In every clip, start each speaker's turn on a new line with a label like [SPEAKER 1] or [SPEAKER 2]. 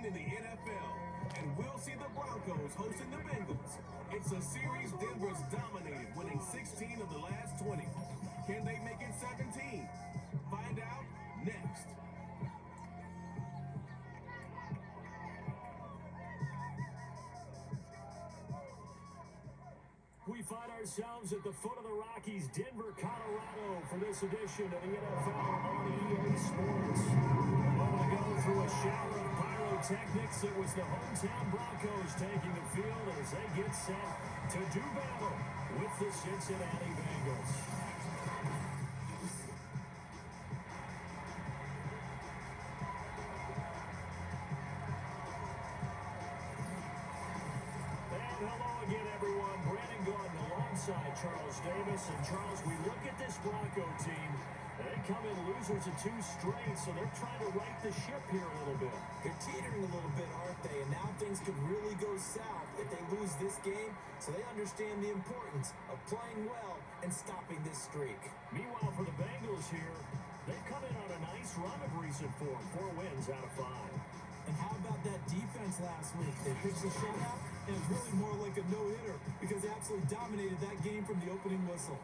[SPEAKER 1] in the NFL, and we'll see the Broncos hosting the Bengals. It's a series Denver's dominated, winning 16 of the last 20. Can they make it 17? Find out next.
[SPEAKER 2] We find ourselves at the foot of the Rockies, Denver, Colorado, for this edition of the NFL on EA Sports. A moment ago, through a shower of pyrotechnics, it was the hometown Broncos taking the field as they get set to do battle with the Cincinnati Bengals. Hello again, everyone. Brandon Gordon alongside Charles Davis. And Charles, we look at this Bronco team. They come in losers of 2 straight, so they're trying to right the ship here a little bit.
[SPEAKER 3] They're teetering a little bit, aren't they? And now things could really go south if they lose this game. So they understand the importance of playing well and stopping this streak.
[SPEAKER 2] Meanwhile, for the Bengals here, they've come in on a nice run of recent form. 4 wins out of 5.
[SPEAKER 3] And how about that defense last week? They pitched a shutout, and it was really more like a no-hitter because they absolutely dominated that game from the opening whistle.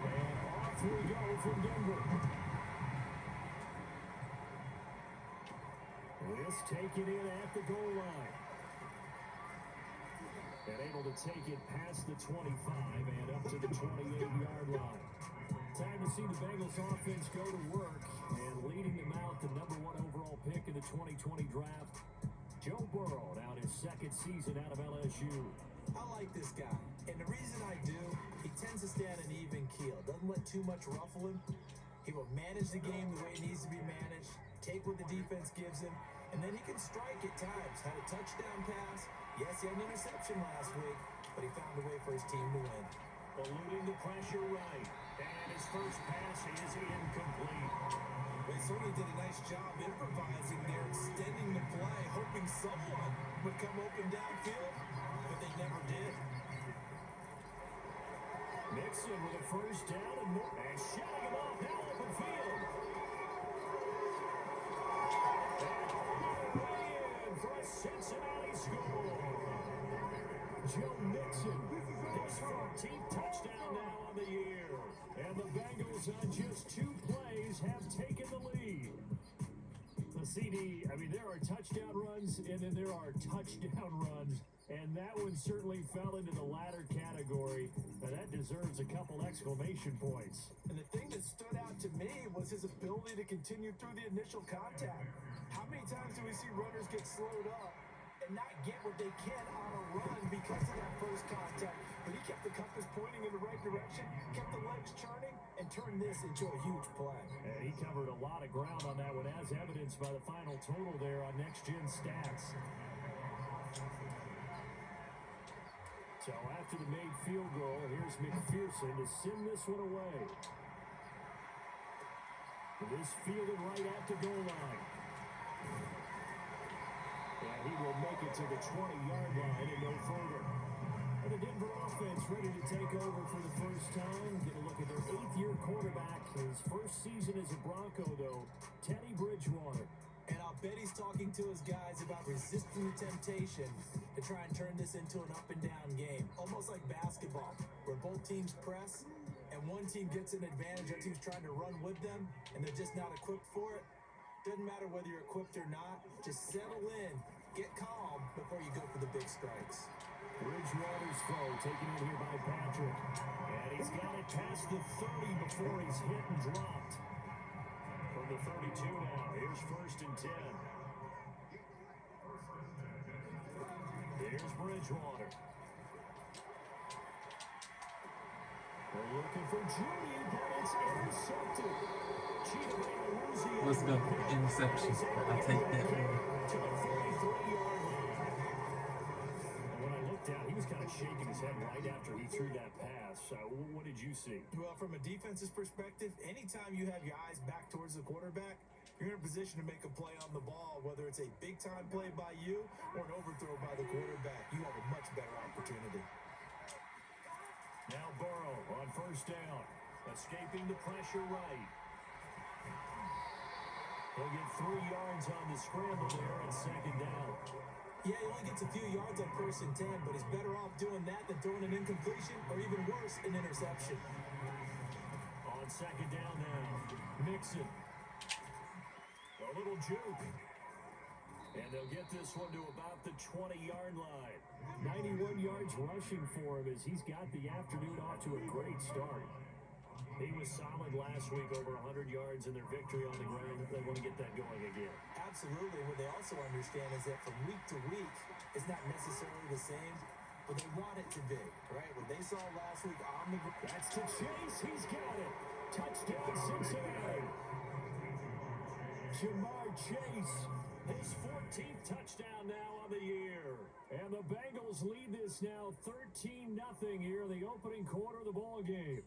[SPEAKER 2] And off we go from Denver. This taken in at the goal line. And able to take it past the 25 and up to the 28-yard line. Time to see the Bengals offense go to work. And leading them out, the #1 overall pick in the 2020 draft, Joe Burrow, now his 2nd season out of LSU.
[SPEAKER 3] I like this guy. And the reason I do, he tends to stay on an even keel. Doesn't let too much ruffle him. He will manage the game the way it needs to be managed. Take what the defense gives him. And then he can strike at times. Had a touchdown pass. Yes, he had an interception last week, but he found a way for his team to win.
[SPEAKER 2] Eluding the pressure right. And his first pass is incomplete.
[SPEAKER 3] They certainly did a nice job improvising there, extending the play, hoping someone would come open downfield, but they never did.
[SPEAKER 2] Mixon with a first down and more. And shutting him off now open field. For a Cincinnati score. Joe Mixon, his 14th touchdown now on the year. And the Bengals on just 2 plays have taken the lead. The CD, I mean, there are touchdown runs and then there are touchdown runs. And that one certainly fell into the latter category. And that deserves a couple exclamation points.
[SPEAKER 3] And the thing that stood out to me was his ability to continue through the initial contact. How many times do we see runners get slowed up and not get what they can on a run because of that first contact? But he kept the compass pointing in the right direction, kept the legs churning, and turned this into a huge play.
[SPEAKER 2] And he covered a lot of ground on that one, as evidenced by the final total there on Next Gen Stats. So after the made field goal, here's McPherson to send this one away. This fielded right at the goal line. And he will make it to the 20-yard line and no further. And the Denver offense ready to take over for the first time. Get a look at their 8th-year quarterback. His first season as a Bronco, though, Teddy Bridgewater.
[SPEAKER 3] And I'll bet he's talking to his guys about resisting the temptation to try and turn this into an up-and-down game. Almost like basketball, where both teams press, and one team gets an advantage, other team's trying to run with them, and they're just not equipped for it. Doesn't matter whether you're equipped or not. Just settle in, get calm before you go for the big strikes.
[SPEAKER 2] Bridgewater's throw taken in here by Patrick. And he's got it past the 30 before he's hit and dropped. From the 32 now, here's 1st and 10. Here's Bridgewater. They're looking for Judy, but it's intercepted.
[SPEAKER 4] Let's go. Interception. I'll take that one.
[SPEAKER 2] To the 43-yard line. And when I looked down, he was kind of shaking his head right after he threw that pass. What did you see?
[SPEAKER 3] Well, from a defense's perspective, anytime you have your eyes back towards the quarterback, You're in a position to make a play on the ball, whether it's a big-time play by you or an overthrow by the quarterback. You have a much better opportunity.
[SPEAKER 2] Now Burrow on first down, escaping the pressure right. He'll get 3 yards on the scramble there at second down.
[SPEAKER 3] Yeah, he only gets a few yards on 1st and 10, but he's better off doing that than throwing an incompletion or even worse, an interception.
[SPEAKER 2] On second down now, Mixon. A little juke. And they'll get this one to about the 20-yard line. 91 yards rushing for him as he's got the afternoon off to a great start. He was solid last week, over 100 yards in their victory on the ground. They want to get that going again.
[SPEAKER 3] Absolutely. What they also understand is that from week to week, it's not necessarily the same, but they want it to be, right? What they saw last week on the ground.
[SPEAKER 2] That's to Chase. He's got it. Touchdown, Cincinnati. Jamar Chase, his 14th touchdown now on the year. And the Bengals lead this now 13-0 here in the opening quarter of the ball game.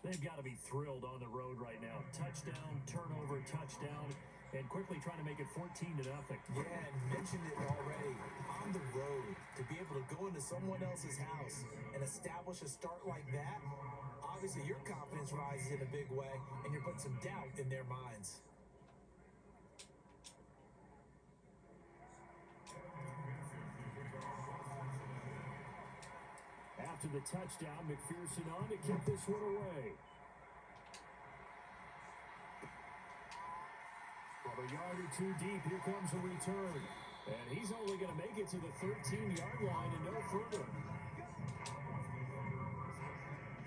[SPEAKER 2] They've got to be thrilled on the road right now. Touchdown, turnover, touchdown, and quickly trying to make it 14-0.
[SPEAKER 3] Yeah, and mentioned it already. On the road, to be able to go into someone else's house and establish a start like that, obviously your confidence rises in a big way, and you're putting some doubt in their minds.
[SPEAKER 2] After the touchdown, McPherson on to kick this one away. From a yard or two deep, here comes a return. And he's only going to make it to the 13-yard line and no further.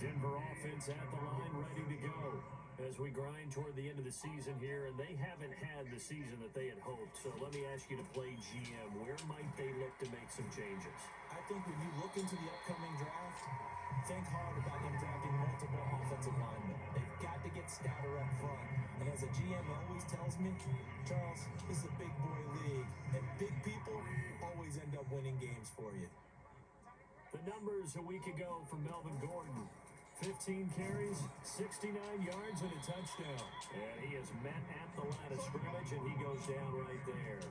[SPEAKER 2] Denver offense at the line, ready to go as we grind toward the end of the season here, and they haven't had the season that they had hoped. So let me ask you to play GM. Where might they look to make some changes?
[SPEAKER 3] I think when you look into the upcoming draft, think hard about them drafting multiple offensive linemen. They've got to get stouter up front. And as a GM always tells me, Charles, this is a big boy league, and big people always end up winning games for you.
[SPEAKER 2] The numbers a week ago from Melvin Gordon. 15 carries, 69 yards, and a touchdown. And he is met at the line of scrimmage, and he goes down right there.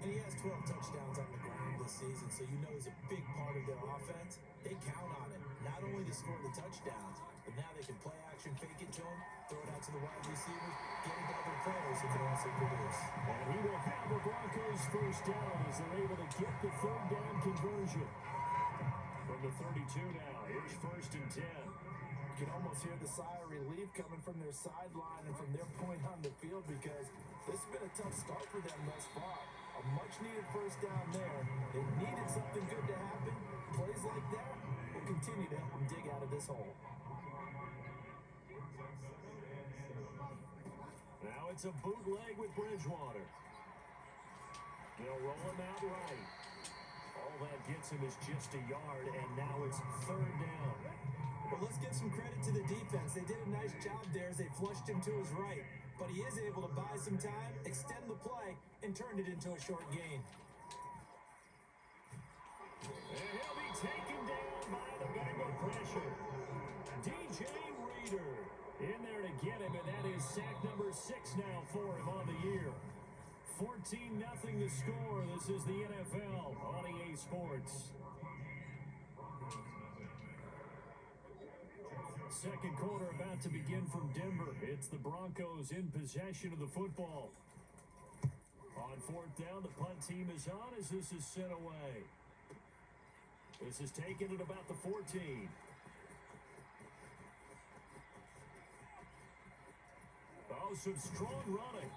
[SPEAKER 3] And he has 12 touchdowns on the ground this season, so you know he's a big part of their offense. They count on him, not only to score the touchdowns, but now they can play action, fake it to him, throw it out to the wide receivers, get it to other players who can also produce.
[SPEAKER 2] And he will have the Broncos first down as they're able to get the third down conversion. From the 32 now, here's 1st and 10.
[SPEAKER 3] You can almost hear the sigh of relief coming from their sideline and from their point on the field, because this has been a tough start for them thus far. A much-needed first down there. They needed something good to happen. Plays like that will continue to help them dig out of this hole.
[SPEAKER 2] Now it's a bootleg with Bridgewater. They'll roll him out right. All that gets him is just a yard, and now it's 3rd down.
[SPEAKER 3] Well, let's give some credit to the defense. They did a nice job there as they flushed him to his right. But he is able to buy some time, extend the play, and turn it into a short gain.
[SPEAKER 2] And he'll be taken down by the Bengal pressure. DJ Reader in there to get him, and that is sack number 6 now for him on the year. 14-0 the score. This is the NFL on EA Sports. Second quarter about to begin from Denver. It's the Broncos in possession of the football. On 4th down, the punt team is on as this is sent away. This is taken at about the 14. Oh, some strong running.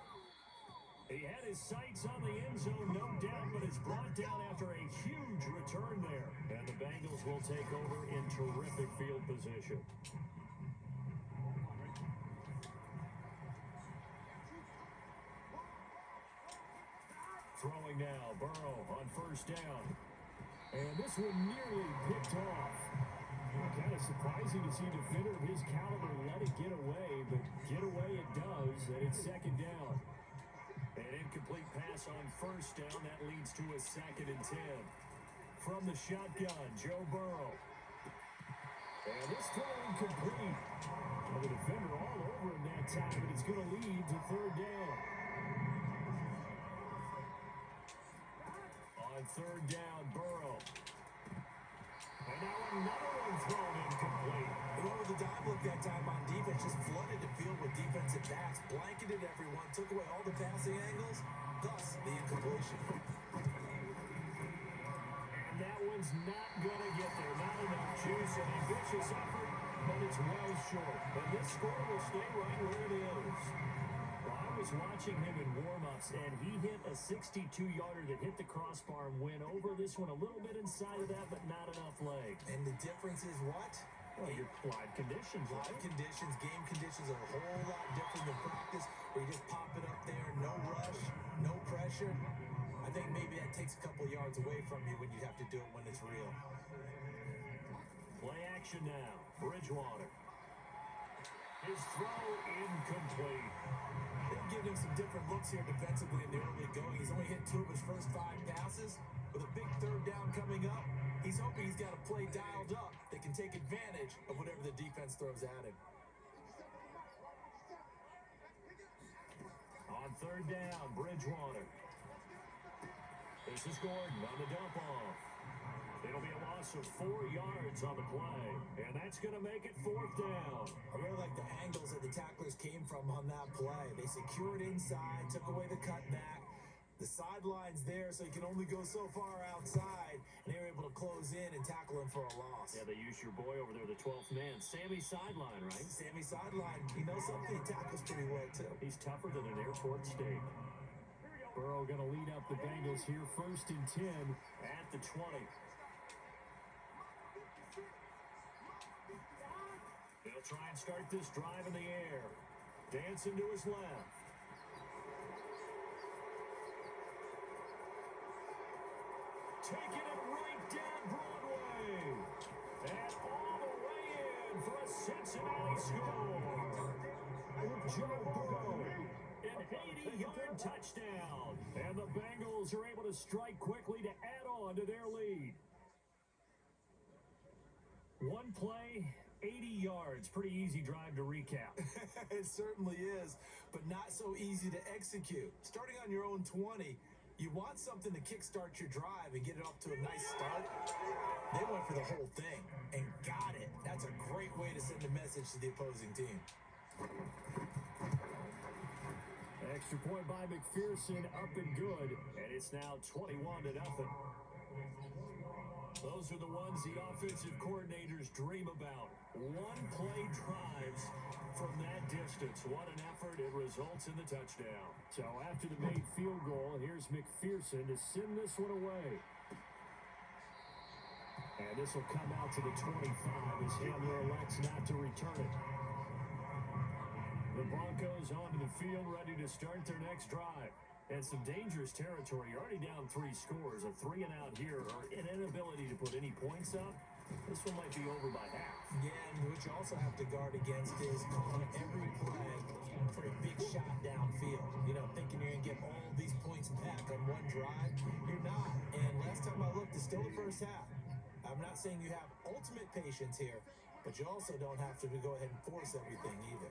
[SPEAKER 2] He had his sights on the end zone, no doubt, but it's brought down after a huge return there. And the Bengals will take over in terrific field position. Throwing now, Burrow on 1st down. And this one nearly picked off. Kind of surprising to see a defender of his caliber let it get away, but get away it does, and it's 2nd down. An incomplete pass on 1st down. That leads to a 2nd and 10. From the shotgun, Joe Burrow. And this throw incomplete. Well, the defender all over him that time, but it's going to lead to third down. On third down, Burrow. And now another one thrown incomplete.
[SPEAKER 3] With the dive look that time on defense, just flooded the field with defensive backs, blanketed everyone, took away all the passing angles, thus the incompletion.
[SPEAKER 2] And that one's not going to get there. Not enough juice. An ambitious effort, but it's well short. But this score will stay right where it is. Well, I was watching him in warm-ups, and he hit a 62-yarder that hit the crossbar and went over. This one a little bit inside of that, but not enough leg.
[SPEAKER 3] And the difference is what?
[SPEAKER 2] Well, your live conditions, right?
[SPEAKER 3] Live conditions, game conditions are a whole lot different than practice, where you just pop it up there, no rush, no pressure. I think maybe that takes a couple yards away from you when you have to do it when it's real.
[SPEAKER 2] Play action now. Bridgewater. His throw incomplete.
[SPEAKER 3] They've given him some different looks here defensively in the early going. He's only hit 2 of his first 5 passes. With a big third down coming up, he's hoping he's got a play dialed up that can take advantage of whatever the defense throws at him.
[SPEAKER 2] On third down, Bridgewater. This is Gordon on the dump off. It'll be a loss of 4 yards on the play, and that's going to make it 4th down.
[SPEAKER 3] I really like the angles that the tacklers came from on that play. They secured inside, took away the cutback. The sideline's there, so he can only go so far outside, and they were able to close in and tackle him for a loss.
[SPEAKER 2] Yeah, they used your boy over there, the 12th man, Sammy Sideline, right?
[SPEAKER 3] Sammy Sideline, he knows something. He tackles pretty well, too.
[SPEAKER 2] He's tougher than an airport steak. Burrow going to lead up the Bengals here, 1st and 10 at the 20. They'll try and start this drive in the air. Dancing to his left. Taking it right down Broadway. And all the way in for a Cincinnati score. Joe Burrow, an 80-yard touchdown. And the Bengals are able to strike quickly to add on to their lead. One play, 80 yards. Pretty easy drive to recap.
[SPEAKER 3] It certainly is, but not so easy to execute. Starting on your own 20, you want something to kickstart your drive and get it off to a nice start. They went for the whole thing and got it. That's a great way to send a message to the opposing team.
[SPEAKER 2] Extra point by McPherson, up and good, and it's now 21-0. Those are the ones the offensive coordinators dream about. One-play drives from that distance. What an effort. It results in the touchdown. So after the made field goal, here's McPherson to send this one away. And this will come out to the 25 as Hamler elects not to return it. The Broncos onto the field, ready to start their next drive. And some dangerous territory. You're already down 3 scores. A 3-and-out here, or an inability to put any points up. This one might be over by half.
[SPEAKER 3] Yeah, and what you also have to guard against is calling every play for a big shot downfield. You know, thinking you're going to get all these points back on one drive. You're not. And last time I looked, it's still the first half. I'm not saying you have ultimate patience here, but you also don't have to go ahead and force everything either.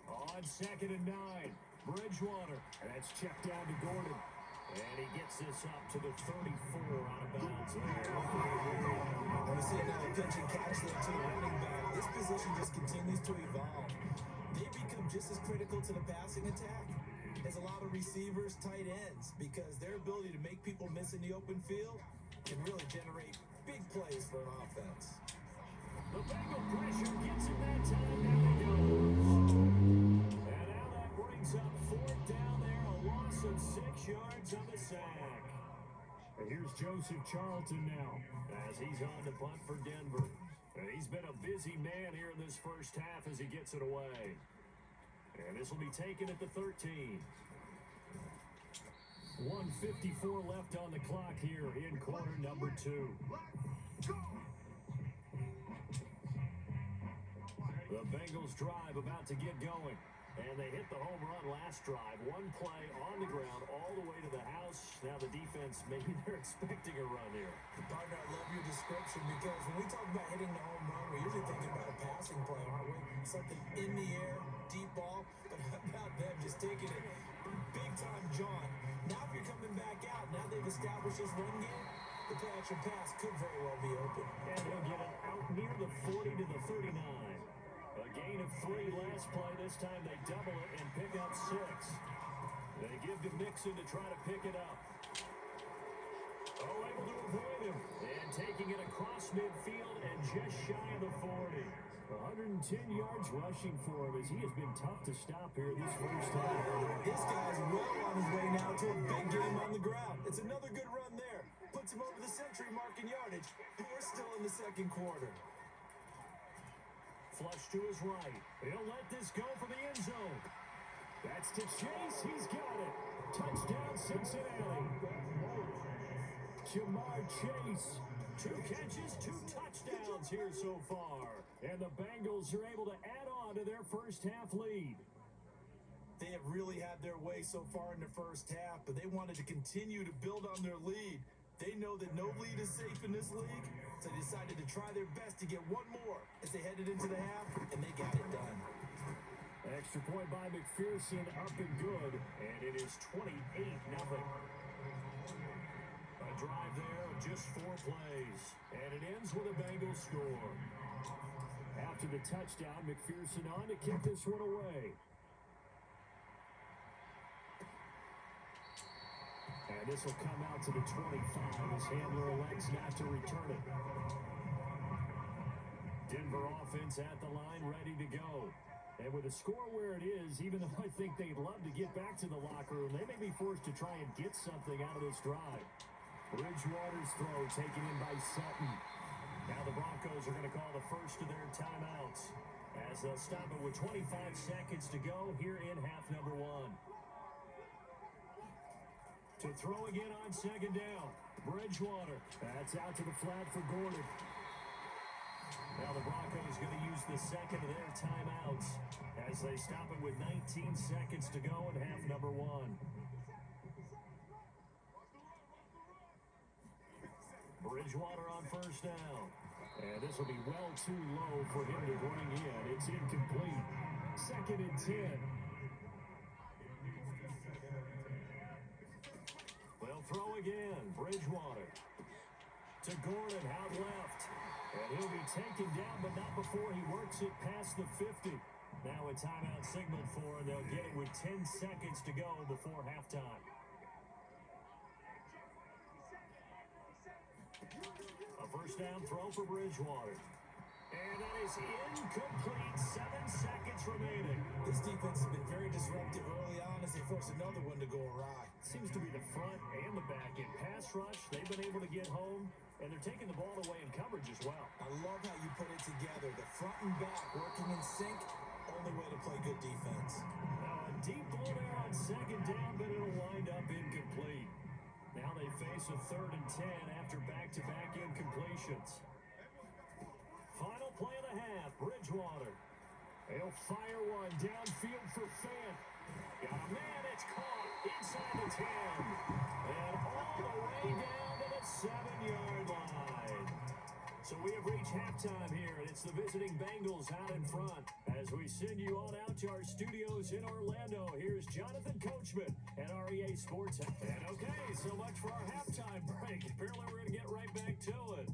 [SPEAKER 2] On 2nd and 9, Bridgewater. And that's checked down to Gordon. And he gets this up to the 34 out of bounds.
[SPEAKER 3] When we see another pitch and catch there to the running back, this position just continues to evolve. They become just as critical to the passing attack as a lot of receivers, tight ends, because their ability to make people miss in the open field can really generate big plays for an offense.
[SPEAKER 2] The Bengal pressure gets him that time. Down he goes. And now that brings up 4th down there. A loss of 6 yards on the sack. And here's Joseph Charlton now as he's on the punt for Denver. And he's been a busy man here in this first half as he gets it away. And this will be taken at the 13. 1:54 left on the clock here in quarter number 2. The Bengals drive about to get going. And they hit the home run last drive. One play on the ground all the way to the house. Now the defense, maybe they're expecting a run here.
[SPEAKER 3] Partner, I love your description because when we talk about hitting the home run, we're usually thinking about a passing play, aren't we? Something in the air, deep ball. But how about them just taking it big-time jaunt? Now if you're coming back out, now they've established this run game, the play-action pass could very well be open.
[SPEAKER 2] And he'll get it out near the 40 to the 39. A gain of 3 last play. This time they double it and pick up 6. They give to Mixon to try to pick it up. Oh, able to avoid him. And taking it across midfield and just shy of the 40. 110 yards rushing for him as he has been tough to stop here this first half.
[SPEAKER 3] This guy's well on his way now to a big game on the ground. It's another good run there. Puts him over the century mark in yardage. And we're still in the second quarter.
[SPEAKER 2] Flush to his right. He'll let this go for the end zone. That's to Chase. He's got it. Touchdown, Cincinnati. Jamar Chase. 2 catches, 2 touchdowns here so far. And the Bengals are able to add on to their first half lead.
[SPEAKER 3] They have really had their way so far in the first half, but they wanted to continue to build on their lead. They know that no lead is safe in this league, so they decided to try their best to get one more as they headed into the half, and they got it done.
[SPEAKER 2] Extra point by McPherson, up and good, and it is 28-0. A drive there of just 4 plays, and it ends with a Bengals score. After the touchdown, McPherson on to kick this one away. And this will come out to the 25 as Handler elects not to return it. Denver offense at the line, ready to go. And with the score where it is, even though I think they'd love to get back to the locker room, they may be forced to try and get something out of this drive. Bridgewater's throw taken in by Sutton. Now the Broncos are going to call the first of their timeouts as they'll stop it with 25 seconds to go here in half number 1. To throw again on second down. Bridgewater. That's out to the flat for Gordon. Now the Broncos going to use the second of their timeouts as they stop it with 19 seconds to go in half number 1. Bridgewater on first down. And this will be well too low for him to bring in. It's incomplete. 2nd and 10. They'll throw again. Bridgewater. To Gordon, out left. And he'll be taken down, but not before he works it past the 50. Now a timeout signaled for, and they'll get it with 10 seconds to go before halftime. A first down throw for Bridgewater. And that is incomplete. 7 seconds remaining.
[SPEAKER 3] This defense has been very disruptive early on as they force another one to go awry.
[SPEAKER 2] Seems to be the front and the back. In pass rush, they've been able to get home, and they're taking the ball away in coverage as well.
[SPEAKER 3] I love how you put it together. The front and back working in sync. Only way to play good defense.
[SPEAKER 2] Now a deep ball there on second down, but it'll wind up incomplete. Now they face a 3rd and 10 after back-to-back incompletions. Final play of the half, Bridgewater. He'll fire one downfield for Fant. Got a man, it's caught inside the 10. And all the way down to the 7-yard line. So we have reached halftime here, and it's the visiting Bengals out in front. As we send you on out to our studios in Orlando, here's Jonathan Coachman at REA Sports. And okay, so much for our halftime break. Apparently we're going to get right back to it.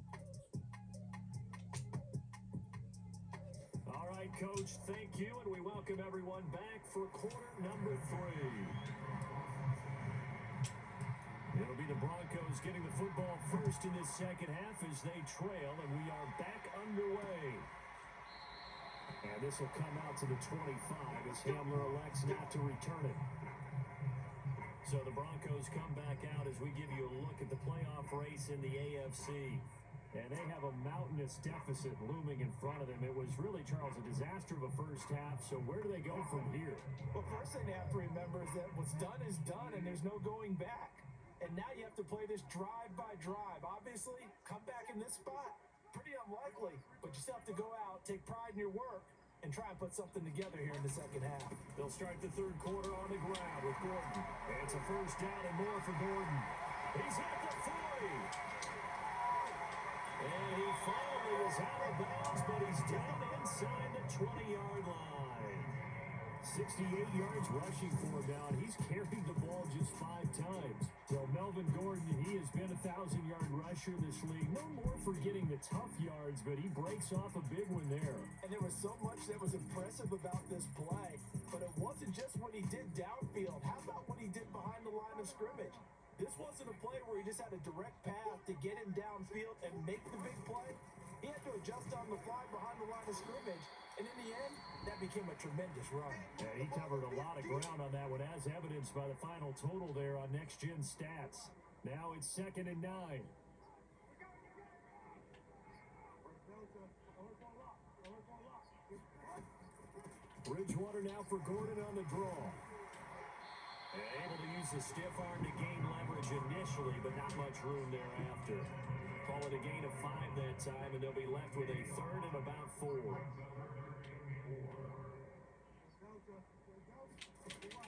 [SPEAKER 2] All right, Coach, thank you, and we welcome everyone back for quarter number 3. It'll be the Broncos getting the football first in this second half as they trail, and we are back underway. And this will come out to the 25 as Handler elects not to return it. So the Broncos come back out as we give you a look at the playoff race in the AFC. And they have a mountainous deficit looming in front of them. It was really, Charles, a disaster of a first half. So where do they go from here?
[SPEAKER 3] Well, first thing they have to remember is that what's done is done, and there's no going back. And now you have to play this drive by drive. Obviously, come back in this spot, pretty unlikely. But you still have to go out, take pride in your work, and try and put something together here in the second half.
[SPEAKER 2] They'll start the third quarter on the ground with Gordon. It's a first down and more for Gordon. He's at the 40. is out of bounds, but he's down inside the 20-yard line. 68 yards rushing for him now, and he's carried the ball just 5 times. So Melvin Gordon, he has been a 1,000-yard rusher this league. No more for getting the tough yards, but he breaks off a big one there.
[SPEAKER 3] And there was so much that was impressive about this play, but it wasn't just what he did downfield. How about what he did behind the line of scrimmage? This wasn't a play where he just had a direct path to get him downfield and make the big play. He had to adjust on the fly behind the line of scrimmage. And in the end, that became a tremendous run.
[SPEAKER 2] Yeah, he covered a lot of ground on that one, as evidenced by the final total there on Next Gen Stats. Now it's 2nd and 9. Bridgewater now for Gordon on the draw. Able to use the stiff arm to gain leverage initially, but not much room thereafter. Call it a gain of 5 that time, and they'll be left with a 3rd and about 4.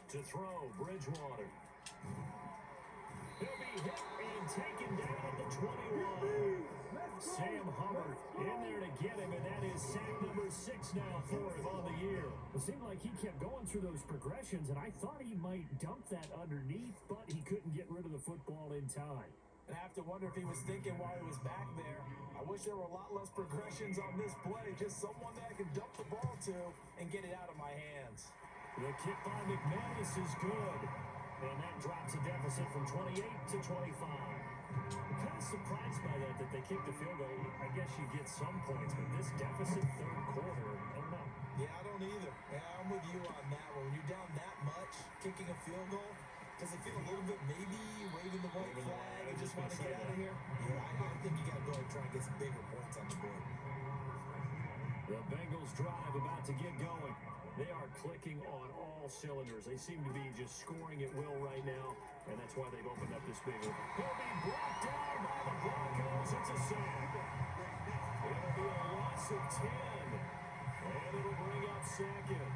[SPEAKER 2] To throw, Bridgewater. He'll be hit and taken down at the 21. Sam Hubbard in there to get him, and that is sack number 6 now for him on the year. It seemed like he kept going through those progressions, and I thought he might dump that underneath, but he couldn't get rid of the football in time.
[SPEAKER 3] And I have to wonder if he was thinking while he was back there, I wish there were a lot less progressions on this play, just someone that I could dump the ball to and get it out of my hands.
[SPEAKER 2] The kick by McManus is good, and that drops a deficit from 28 to 25. I'm kind of surprised by that they kicked the field goal. I guess you get some points, but this deficit 3rd quarter, I don't know.
[SPEAKER 3] Yeah, I don't either. Yeah, I'm with you on that one. When you're down that much, kicking a field goal, does it feel a little bit maybe waving the white flag and just want to get out of here? Yeah, I think you got to go and try and get some bigger points on the board.
[SPEAKER 2] The Bengals drive about to get going. They are clicking on all cylinders. They seem to be just scoring at will right now, and that's why they've opened up this big one. He'll be brought down by the Broncos. It's a sack. It'll be a loss of 10, and it'll bring up 2nd.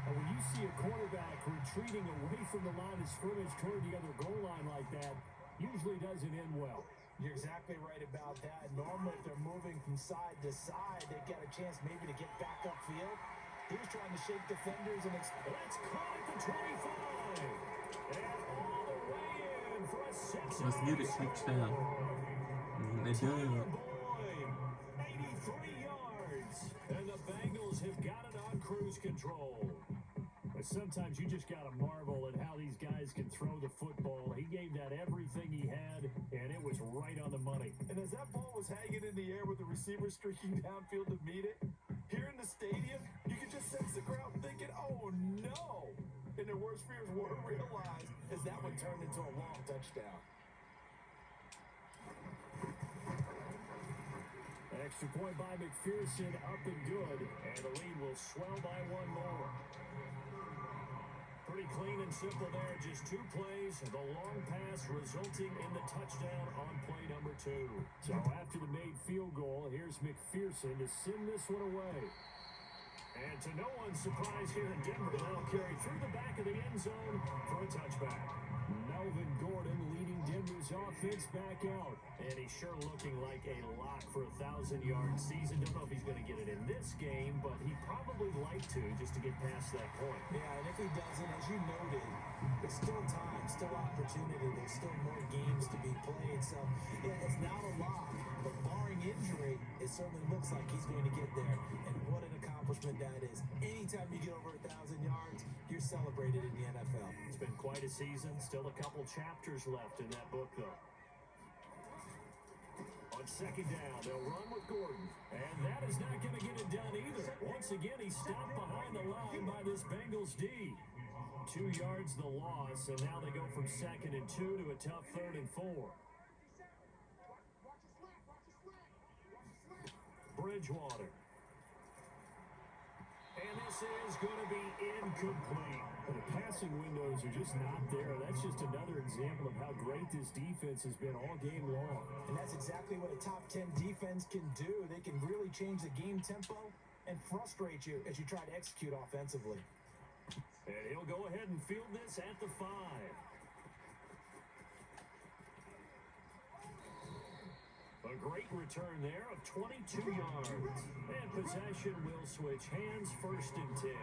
[SPEAKER 2] And when you see a quarterback retreating away from the line of scrimmage toward the other goal line like that, usually doesn't end well.
[SPEAKER 3] You're exactly right about that. Normally, if they're moving from side to side, they get a chance maybe to get back upfield. He was trying to shake defenders and
[SPEAKER 2] that's caught at the 25. And all the way in for a Cincinnati.
[SPEAKER 4] Let's get it, touchdown. They do it.
[SPEAKER 2] 83 yards. And the Bengals have got it on cruise control. But sometimes you just got to marvel at how these guys can throw the football. He gave that everything he had, and it was right on the money.
[SPEAKER 3] And as that ball was hanging in the air with the receiver streaking downfield to meet it, here in the stadium, you could just sense the crowd thinking, oh no! And their worst fears were realized as that one turned into a long touchdown.
[SPEAKER 2] Extra point by McPherson, up and good, and the lead will swell by 1 more. Pretty clean and simple there, just 2 plays, the long pass resulting in the touchdown on play number 2. So after the made field goal, here's McPherson to send this one away. And to no one's surprise here in Denver, they'll carry through the back of the end zone for a touchback. Melvin Gordon leading Denver's offense back out. And he's sure looking like a lock for a 1,000-yard season. Don't know if he's going to get it in this game, but he'd probably like to just to get past that point.
[SPEAKER 3] Yeah, and if he doesn't, as you noted, there's still time, still opportunity. There's still more games to be played. So, yeah, it's not a lock, but barring injury, it certainly looks like he's going to get there. And what an accomplishment that is. Anytime you get over 1,000 yards, you're celebrated in the NFL.
[SPEAKER 2] It's been quite a season. Still a couple chapters left in that book, though. On 2nd down, they'll run with Gordon. And that is not going to get it done either. Once again, he's stopped behind the line by this Bengals D. 2 yards the loss, and now they go from 2nd and 2 to a tough 3rd and 4. Bridgewater. And this is going to be incomplete. The passing windows are just not there. That's just another example of how great this defense has been all game long.
[SPEAKER 3] And that's exactly what a top 10 defense can do. They can really change the game tempo and frustrate you as you try to execute offensively.
[SPEAKER 2] And he'll go ahead and field this at the 5. A great return there of 22 yards. And possession will switch hands, 1st and 10.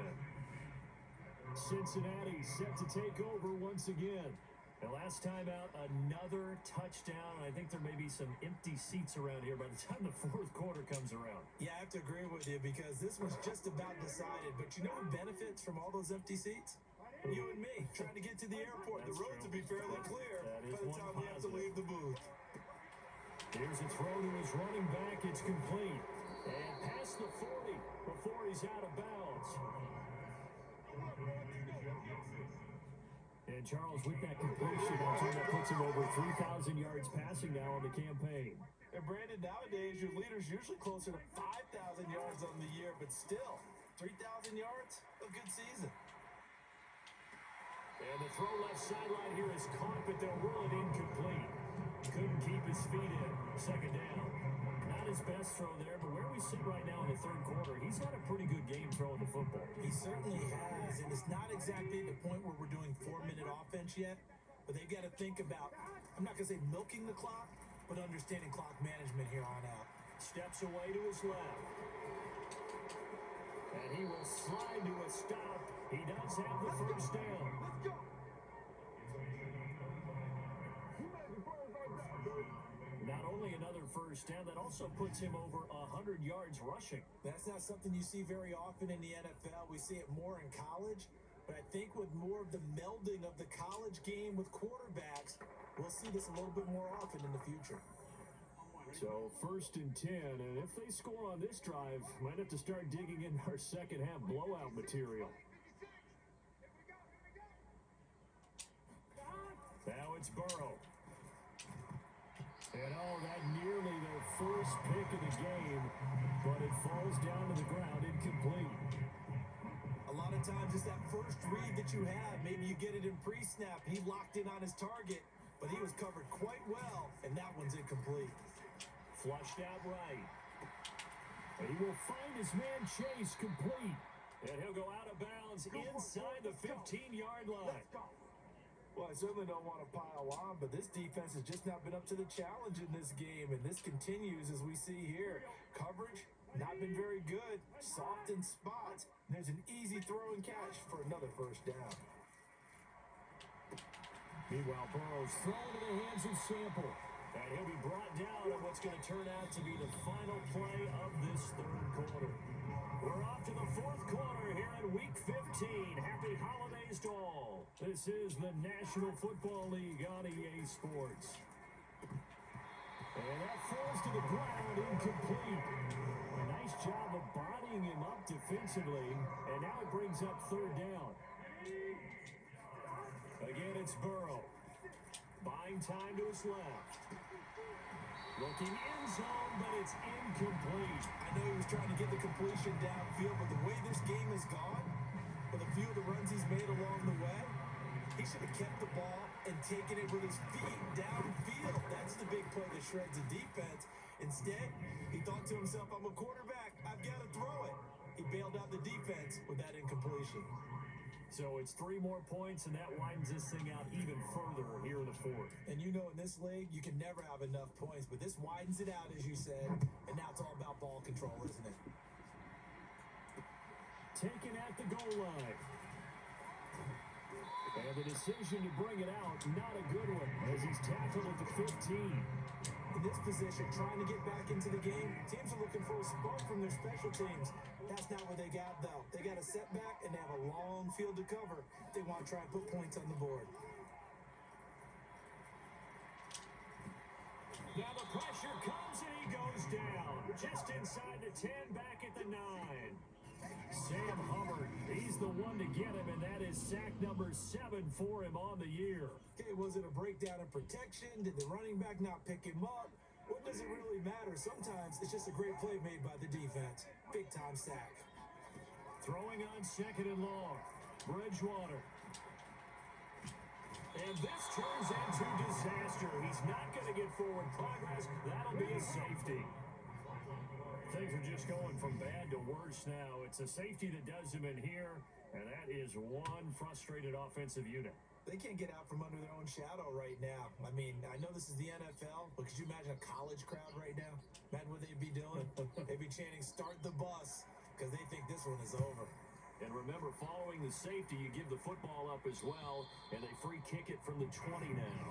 [SPEAKER 2] Cincinnati set to take over once again. And last time out, another touchdown. I think there may be some empty seats around here by the time the 4th quarter comes around.
[SPEAKER 3] Yeah, I have to agree with you because this was just about decided. But you know who benefits from all those empty seats? You and me, trying to get to the airport.
[SPEAKER 2] That's
[SPEAKER 3] the roads will be fairly clear by the time we have to leave the booth.
[SPEAKER 2] Here's a throw to his running back. It's complete. And past the 40 before he's out of bounds. And Charles, with that completion, that puts him over 3,000 yards passing now on the campaign.
[SPEAKER 3] And Brandon, nowadays your leader's usually closer to 5,000 yards on the year, but still, 3,000 yards, a good season.
[SPEAKER 2] And the throw left sideline here is caught, but they'll rule it incomplete. Couldn't keep his feet in. 2nd down. Not his best throw there, but where we sit right now in the 3rd quarter, he's had a pretty good game throwing the football.
[SPEAKER 3] He certainly has, and it's not exactly at the point where we're doing 4-minute offense yet, but they've got to think about, I'm not going to say milking the clock, but understanding clock management here on out.
[SPEAKER 2] Steps away to his left. And he will slide to a stop. He does have the 1st down. Not only another 1st down, that also puts him over 100 yards rushing.
[SPEAKER 3] That's not something you see very often in the NFL. We see it more in college, but I think with more of the melding of the college game with quarterbacks, we'll see this a little bit more often in the future.
[SPEAKER 2] So 1st and 10, and if they score on this drive, might have to start digging in our 2nd half blowout material. Now it's Burrow. And that nearly their 1st pick of the game, but it falls down to the ground incomplete.
[SPEAKER 3] A lot of times it's that first read that you have. Maybe you get it in pre-snap. He locked in on his target, but he was covered quite well, and that one's incomplete.
[SPEAKER 2] Flushed out right. And he will find his man Chase complete. And he'll go out of bounds inside the 15-yard line.
[SPEAKER 3] Well, I certainly don't want to pile on, but this defense has just not been up to the challenge in this game, and this continues as we see here. Coverage, not been very good. Soft in spots. There's an easy throw and catch for another 1st down.
[SPEAKER 2] Meanwhile, Burrow's thrown to the hands of Sample. And he'll be brought down on what's going to turn out to be the final play of this 3rd quarter. We're off to the 4th quarter here in Week 15. Happy holidays to all. This is the National Football League on EA Sports. And that falls to the ground incomplete. A nice job of bodying him up defensively. And now it brings up 3rd down. Again, it's Burrow. Buying time to his left. Looking in zone, but it's incomplete.
[SPEAKER 3] I know he was trying to get the completion downfield, but the way this game has gone, with a few of the runs he's made along the way, he should have kept the ball and taken it with his feet downfield. That's the big play that shreds the defense. Instead, he thought to himself, I'm a quarterback. I've got to throw it. He bailed out the defense with that incompletion.
[SPEAKER 2] So it's 3 more points, and that widens this thing out even further here in the 4th.
[SPEAKER 3] And you know, in this league, you can never have enough points, but this widens it out, as you said, and now it's all about ball control, isn't it?
[SPEAKER 2] Taken at the goal line. And the decision to bring it out, not a good one, as he's tackled at the 15.
[SPEAKER 3] In this position, trying to get back into the game, teams are looking for a spark from their special teams. That's not what they got, though. They got a setback, and they have a long field to cover. They want to try and put points on the board.
[SPEAKER 2] Now the pressure comes, and he goes down. Just inside the 10, back at the 9. Sam Hubbard, he's the one to get him, and that is sack number 7 for him on the year.
[SPEAKER 3] Okay, was it a breakdown in protection? Did the running back not pick him up? What does it really matter? Sometimes it's just a great play made by the defense. Big-time sack.
[SPEAKER 2] Throwing on 2nd and long. Bridgewater. And this turns into disaster. He's not going to get forward progress. That'll be a safety. Things are just going from bad to worse now. It's a safety that does him in here, and that is one frustrated offensive unit.
[SPEAKER 3] They can't get out from under their own shadow right now. I mean, I know this is the NFL, but could you imagine a college crowd right now? Imagine what they'd be doing. They'd be chanting, "Start the bus," because they think this one is over.
[SPEAKER 2] And remember, following the safety, you give the football up as well, and they free kick it from the 20 now.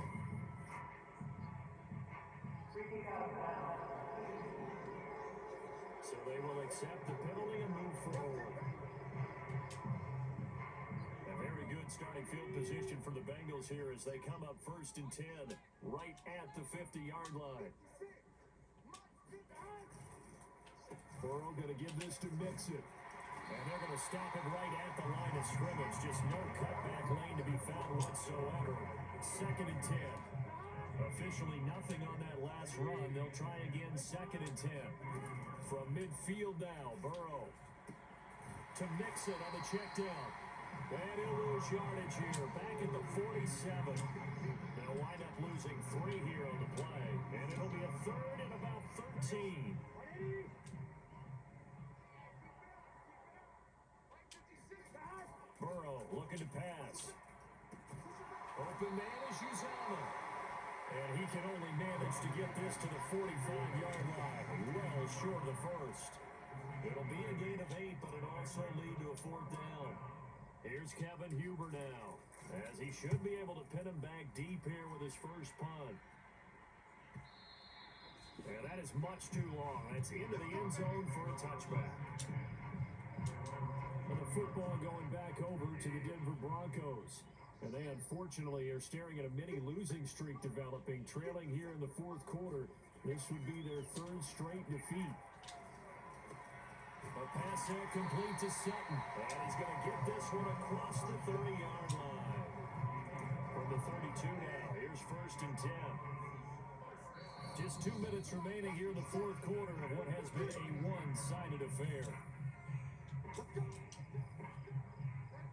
[SPEAKER 2] So they will accept the penalty and move forward. A very good starting field position for the Bengals here as they come up 1st and 10, right at the 50-yard line. Burrow going to give this to Mixon. And they're going to stop it right at the line of scrimmage. Just no cutback lane to be found whatsoever. 2nd and 10. Officially nothing on that last run. They'll try again 2nd and 10. From midfield now, Burrow to Mixon on the check down. And he'll lose yardage here. Back at the 47. They'll wind up losing 3 here on the play. And it'll be a 3rd and about 13. Burrow looking to pass. Open man is Uzama. And he can only manage to get this to the 45-yard line. Well short of the first. It'll be a gain of 8, but it'll also lead to a 4th down. Here's Kevin Huber now, as he should be able to pin him back deep here with his first punt. And that is much too long. That's into the end zone for a touchback. And the football going back over to the Denver Broncos. And they unfortunately are staring at a mini losing streak developing, trailing here in the 4th quarter. This would be their 3rd straight defeat. A pass there complete to Sutton. And he's going to get this one across the 30-yard line. From the 32 now, here's 1st and 10. Just 2 minutes remaining here in the 4th quarter of what has been a one-sided affair.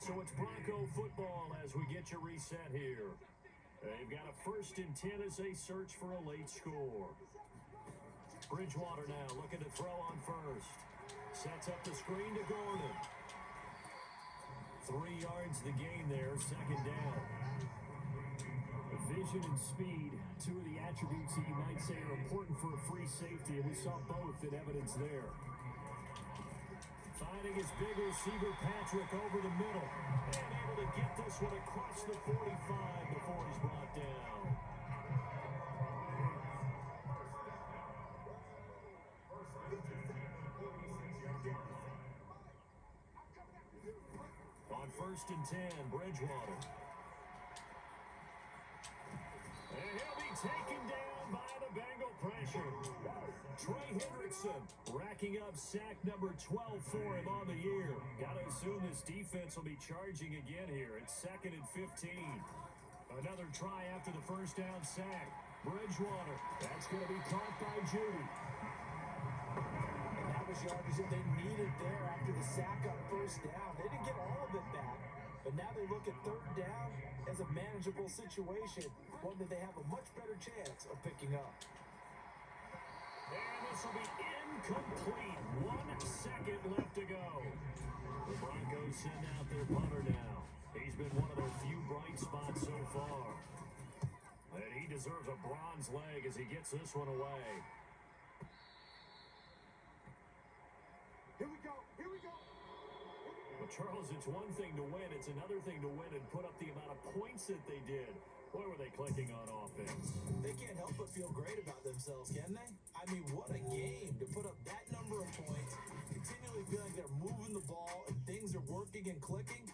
[SPEAKER 2] So it's Bronco football as we get you reset here. They've got a 1st and 10 as they search for a late score. Bridgewater now looking to throw on first. Sets up the screen to Gordon. 3 yards the gain there, 2nd down. Vision and speed, 2 of the attributes that you might say are important for a free safety, and we saw both in evidence there. Finding his big receiver, Patrick, over the middle. And able to get this one across the 45 before he's brought down. On 1st and 10, Bridgewater. And he'll be taken down by the Bengal pressure. Trey Hendrickson racking up sack number 12 for him on the year. Got to assume this defense will be charging again here. It's 2nd and 15. Another try after the 1st down sack. Bridgewater. That's going to be caught by Judy.
[SPEAKER 3] And that was yardage that they needed there after the sack up 1st down. They didn't get all of it back, but now they look at 3rd down as a manageable situation, one that they have a much better chance of picking up.
[SPEAKER 2] And this will be incomplete. 1 second left to go. The Broncos send out their punter now. He's been one of their few bright spots so far. And he deserves a bronze leg as he gets this one away.
[SPEAKER 1] Here we go. Here we go.
[SPEAKER 2] Well, Charles, it's one thing to win. It's another thing to win and put up the amount of points that they did. Boy, were they clicking on offense.
[SPEAKER 3] They can't help but feel great about themselves, can they? I mean, what a game to put up that number of points, continually feel like they're moving the ball and things are working and clicking.